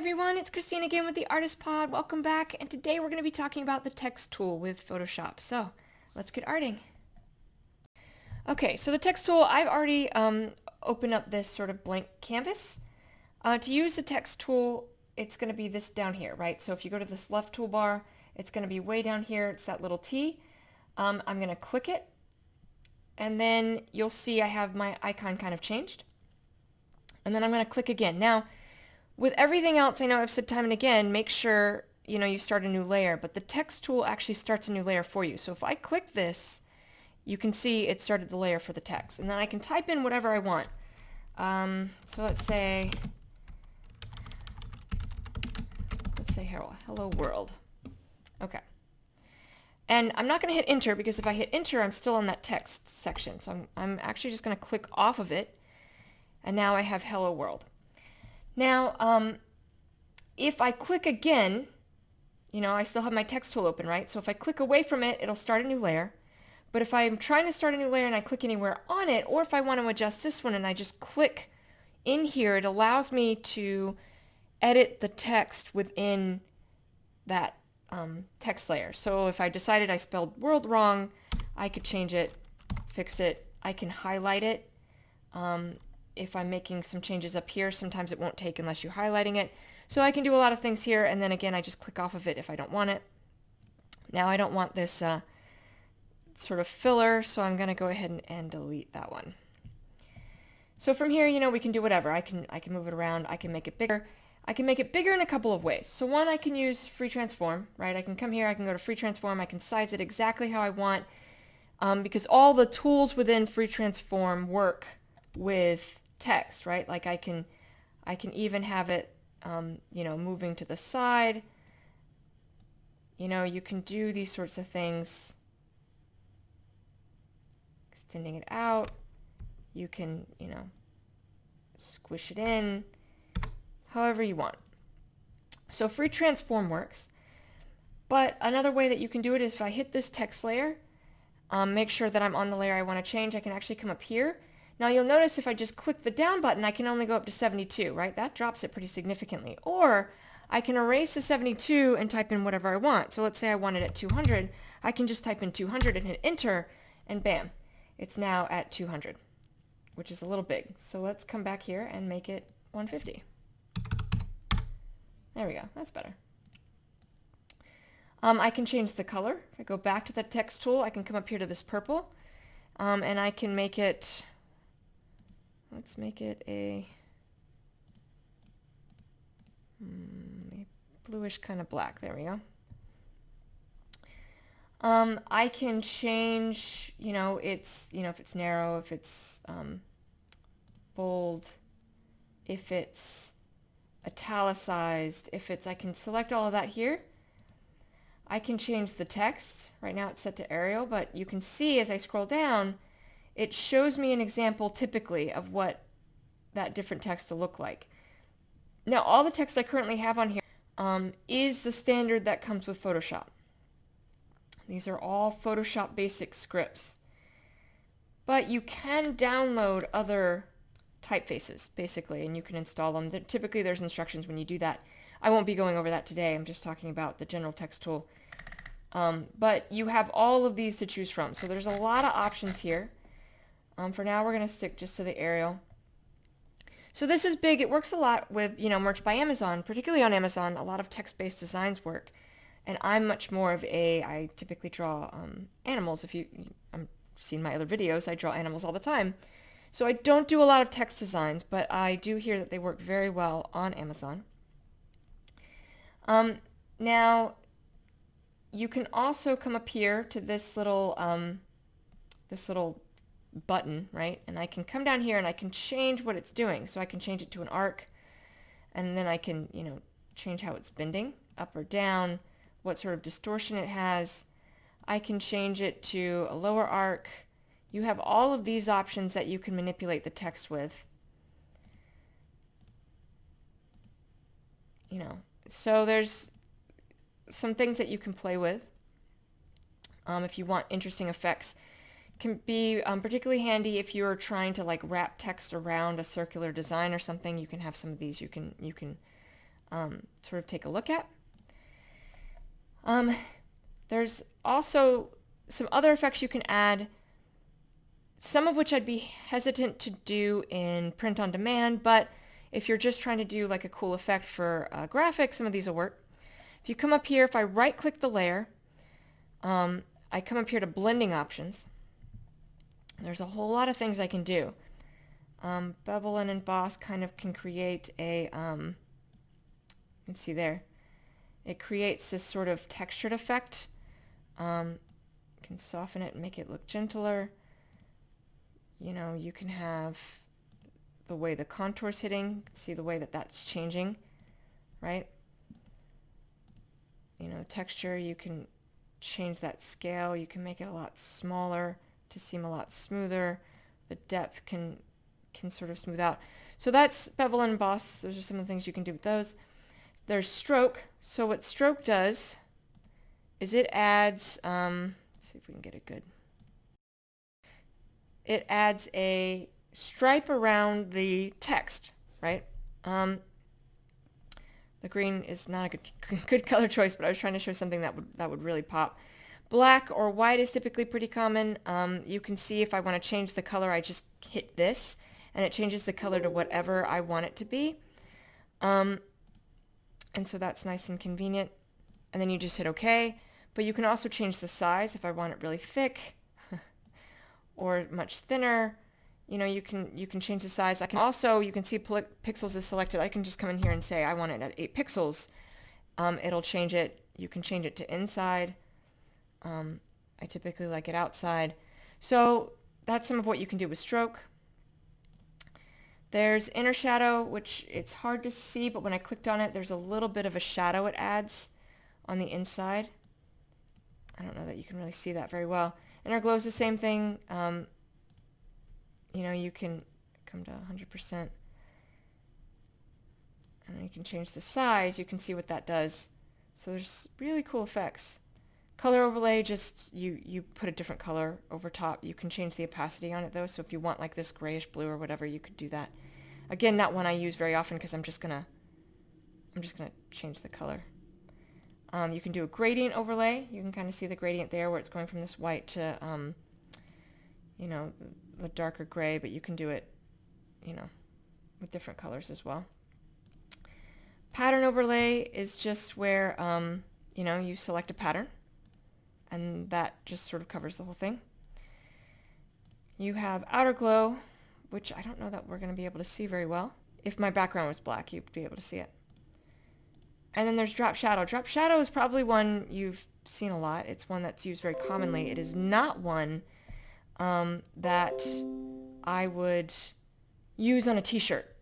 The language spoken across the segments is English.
everyone, it's Christine again with the Artist Pod. Welcome back, and today we're going to be talking about the text tool with Photoshop. So let's get arting. Okay, so the text tool, I've already opened up this sort of blank canvas. To use the text tool, it's going to be this down here, right? So if you go to this left toolbar, it's going to be way down here. It's that little T. I'm going to click it, and then you'll see I have my icon kind of changed. And then I'm going to click again. Now, with everything else, I know I've said time and again, make sure you start a new layer, but the text tool actually starts a new layer for you. So if I click this, you can see it started the layer for the text, and then I can type in whatever I want. So let's say hello world. Okay. And I'm not going to hit enter, because if I hit enter, I'm still on that text section. So I'm actually just going to click off of it, and now I have hello world. Now, if I click again, I still have my text tool open, right? So if I click away from it, it'll start a new layer. But if I'm trying to start a new layer and I click anywhere on it, or if I want to adjust this one and I just click in here, it allows me to edit the text within that text layer. So if I decided I spelled world wrong, I could change it, fix it. I can highlight it. If I'm making some changes up here, sometimes it won't take unless you're highlighting it. So I can do a lot of things here, and then again, I just click off of it if I don't want it. Now I don't want this sort of filler, so I'm going to go ahead and delete that one. So from here, we can do whatever. I can move it around. I can make it bigger. I can make it bigger in a couple of ways. So one, I can use free transform, right? I can come here, I can go to free transform, I can size it exactly how I want, because all the tools within free transform work with text, right? Like I can even have it, moving to the side. You can do these sorts of things, extending it out. You can, squish it in, however you want. So free transform works. But another way that you can do it is if I hit this text layer, make sure that I'm on the layer I want to change, I can actually come up here. Now you'll notice if I just click the down button, I can only go up to 72, right? That drops it pretty significantly. Or I can erase the 72 and type in whatever I want. So let's say I want it at 200. I can just type in 200 and hit enter, and bam, it's now at 200, which is a little big. So let's come back here and make it 150. There we go. That's better. I can change the color. If I go back to the text tool, I can come up here to this purple, and I can make it, let's make it a bluish kind of black. There we go. I can change, it's, if it's narrow, if it's bold, if it's italicized, if it's, I can select all of that here. I can change the text. Right now it's set to Arial, but you can see as I scroll down, it shows me an example typically of what that different text will look like. Now all the text I currently have on here is the standard that comes with Photoshop. These are all Photoshop basic scripts. But you can download other typefaces, basically, and you can install them. Typically there's instructions when you do that. I won't be going over that today. I'm just talking about the general text tool. But you have all of these to choose from. So there's a lot of options here. For now, we're going to stick just to the Arial. So this is big. It works a lot with, Merch by Amazon, particularly on Amazon. A lot of text-based designs work. And I'm much more of I typically draw animals. If you've seen my other videos, I draw animals all the time. So I don't do a lot of text designs, but I do hear that they work very well on Amazon. Now, you can also come up here to this little button, right? And I can come down here and I can change what it's doing. So I can change it to an arc, and then I can, change how it's bending, up or down, what sort of distortion it has. I can change it to a lower arc. You have all of these options that you can manipulate the text with. So there's some things that you can play with if you want interesting effects. Can be particularly handy if you're trying to wrap text around a circular design or something. You can have some of these. You can sort of take a look at. There's also some other effects you can add, some of which I'd be hesitant to do in print on demand, but if you're just trying to do like a cool effect for graphics, some of these will work. If you come up here, if I right click the layer, I come up here to blending options. There's a whole lot of things I can do. Bevel and emboss kind of can create a, let's see there, it creates this sort of textured effect. You can soften it and make it look gentler. You know, you can have the way the contour's hitting, see the way that that's changing, right? You know, texture, you can change that scale, you can make it a lot smaller to seem a lot smoother. The depth can sort of smooth out. So that's bevel and emboss. Those are some of the things you can do with those. There's stroke. So what stroke does is it adds, let's see if we can get it good. It adds a stripe around the text, right? The green is not a good color choice, but I was trying to show something that would really pop. Black or white is typically pretty common. You can see if I want to change the color, I just hit this, and it changes the color to whatever I want it to be. And so that's nice and convenient. And then you just hit OK. But you can also change the size if I want it really thick or much thinner. You know, you can change the size. I can also, you can see pixels is selected. I can just come in here and say I want it at 8 pixels. It'll change it. You can change it to inside. I typically like it outside. So that's some of what you can do with stroke. There's inner shadow, which it's hard to see, but when I clicked on it, there's a little bit of a shadow it adds on the inside. I don't know that you can really see that very well. Inner glow is the same thing. You know, you can come to 100%, and then you can change the size. You can see what that does. So there's really cool effects. Color overlay, just you put a different color over top. You can change the opacity on it though, so if you want like this grayish blue or whatever, you could do that. Again, not one I use very often because I'm just gonna change the color. You can do a gradient overlay. You can kind of see the gradient there where it's going from this white to you know, the darker gray, but you can do it, you know, with different colors as well. Pattern overlay is just where you know, you select a pattern, and that just sort of covers the whole thing. You have outer glow, which I don't know that we're going to be able to see very well. If my background was black, you'd be able to see it. And then there's drop shadow. Drop shadow is probably one you've seen a lot. It's one that's used very commonly. It is not one that I would use on a t-shirt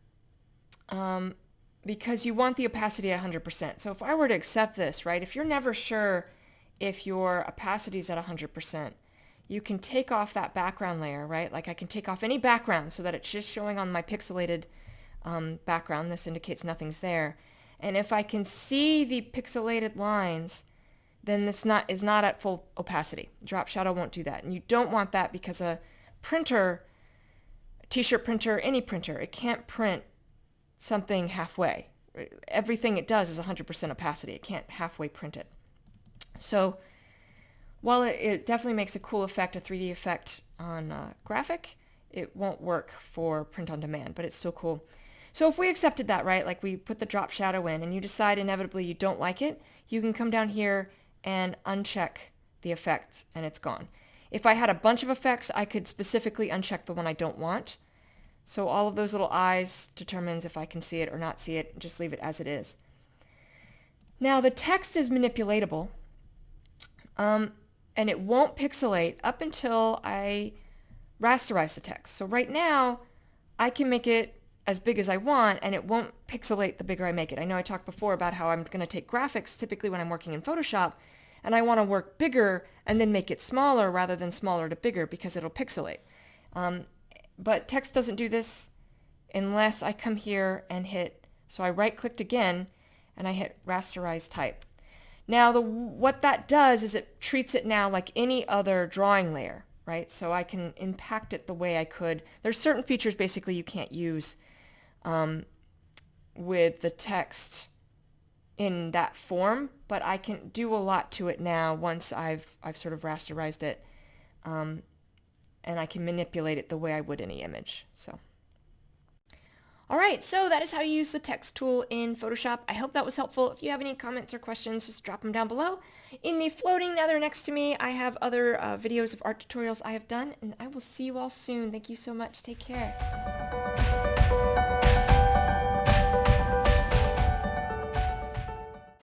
because you want the opacity at 100%. So if I were to accept this, right, if you're never sure if your opacity is at 100%, you can take off that background layer, right? Like I can take off any background so that it's just showing on my pixelated background. This indicates nothing's there. And if I can see the pixelated lines, then this is not at full opacity. Drop shadow won't do that. And you don't want that because a printer, a t-shirt printer, any printer, it can't print something halfway. Everything it does is 100% opacity. It can't halfway print it. So while it definitely makes a cool effect, a 3D effect on graphic, it won't work for print on demand, but it's still cool. So if we accepted that, right, like we put the drop shadow in and you decide inevitably you don't like it, you can come down here and uncheck the effects and it's gone. If I had a bunch of effects, I could specifically uncheck the one I don't want. So all of those little eyes determines if I can see it or not see it, just leave it as it is. Now the text is manipulatable. And it won't pixelate up until I rasterize the text. So right now, I can make it as big as I want, and it won't pixelate the bigger I make it. I know I talked before about how I'm going to take graphics, typically when I'm working in Photoshop, and I want to work bigger and then make it smaller rather than smaller to bigger because it'll pixelate. But text doesn't do this unless I come here and hit, so I right-clicked again, and I hit rasterize type. Now, what that does is it treats it now like any other drawing layer, right? So I can impact it the way I could. There's certain features basically you can't use with the text in that form, but I can do a lot to it now once I've sort of rasterized it, and I can manipulate it the way I would any image. So. All right, so that is how you use the text tool in Photoshop. I hope that was helpful. If you have any comments or questions, just drop them down below. In the floating nether next to me, I have other videos of art tutorials I have done, and I will see you all soon. Thank you so much. Take care.